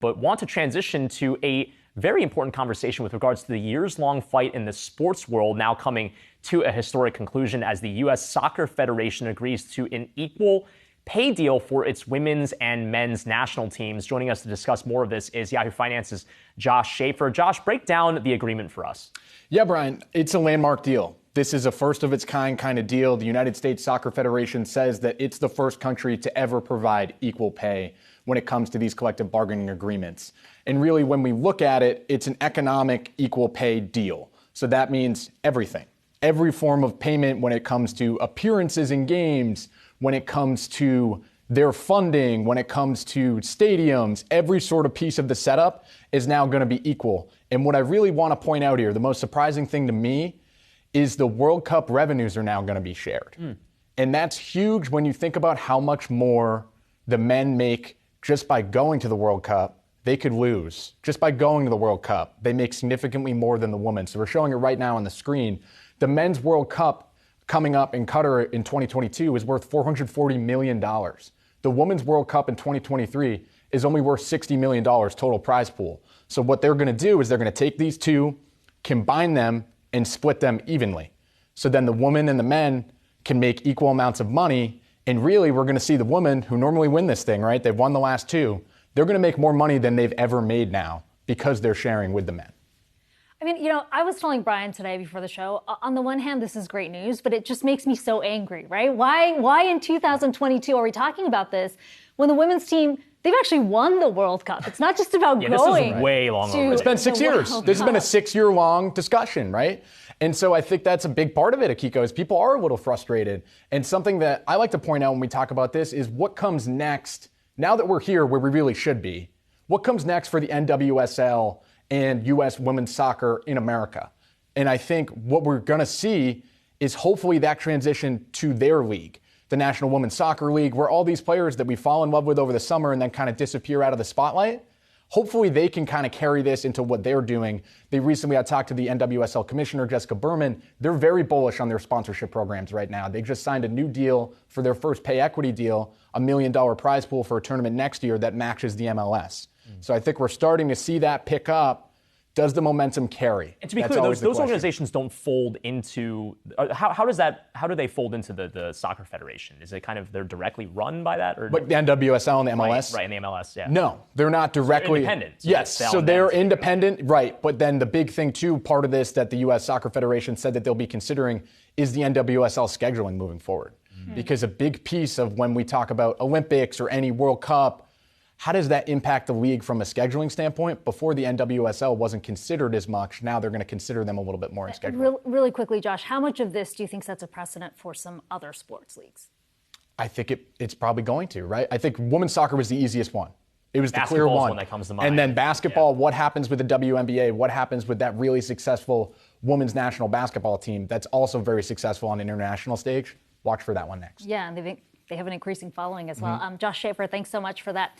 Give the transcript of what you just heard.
but want to transition to a very important conversation with regards to the years-long fight in the sports world now coming to a historic conclusion as the U.S. Soccer Federation agrees to an equal pay deal for its women's and men's national teams. Joining us to discuss more of this is Yahoo Finance's Josh Schafer. Josh, break down the agreement for us. Yeah, Brian, it's a landmark deal. This is a first of its kind of deal. The United States Soccer Federation says that it's the first country to ever provide equal pay when it comes to these collective bargaining agreements. And really, when we look at it, it's an economic equal pay deal. So that means everything. Every form of payment when it comes to appearances in games, when it comes to their funding, when it comes to stadiums, every sort of piece of the setup is now going to be equal. And what I really want to point out here, the most surprising thing to me is the World Cup revenues are now going to be shared. And that's huge when you think about how much more the men make just by going to the World Cup. They could lose just by going to the World Cup. They make significantly more than the women. So we're showing it right now on the screen. The men's World Cup coming up in Qatar in 2022 is worth $440 million. The Women's World Cup in 2023 is only worth $60 million total prize pool. So what they're going to do is they're going to take these two, combine them, and split them evenly. So then the women and the men can make equal amounts of money. And really, we're going to see the women who normally win this thing, right? They've won the last two. They're going to make more money than they've ever made now because they're sharing with the men. I mean, I was telling Brian today before the show, on the one hand, this is great news, but it just makes me so angry, right? Why in 2022 are we talking about this when the women's team, they've actually won the World Cup? It's not just about going. This is way long over. It's been 6 years. This has been a 6-year-long discussion, right? And so I think that's a big part of it, Akiko, is people are a little frustrated. And something that I like to point out when we talk about this is what comes next, now that we're here where we really should be, what comes next for the NWSL and U.S. women's soccer in America? And I think what we're going to see is hopefully that transition to their league, the National Women's Soccer League, where all these players that we fall in love with over the summer and then kind of disappear out of the spotlight, hopefully they can kind of carry this into what they're doing. They recently, I talked to the NWSL commissioner, Jessica Berman. They're very bullish on their sponsorship programs right now. They just signed a new deal for their first pay equity deal, $1 million prize pool for a tournament next year that matches the MLS. So I think we're starting to see that pick up. Does the momentum carry? And to be clear, those organizations don't fold into. How do they fold into the soccer federation? Is it kind of they're directly run by that, or but the NWSL and the MLS? Right, in the MLS, yeah. No, they're not directly. So they're independent. Yes, so they're independent, right? But then the big thing too, part of this that the U.S. Soccer Federation said that they'll be considering is the NWSL scheduling moving forward, because a big piece of when we talk about Olympics or any World Cup. How does that impact the league from a scheduling standpoint? Before the NWSL wasn't considered as much. Now they're going to consider them a little bit more in scheduling. Really quickly, Josh, how much of this do you think sets a precedent for some other sports leagues? I think it's probably going to, right? I think women's soccer was the easiest one. It was the clear one. That comes to mind. And then basketball, what happens with the WNBA? What happens with that really successful women's national basketball team that's also very successful on an international stage? Watch for that one next. Yeah, and they have an increasing following as well. Josh Schafer, thanks so much for that.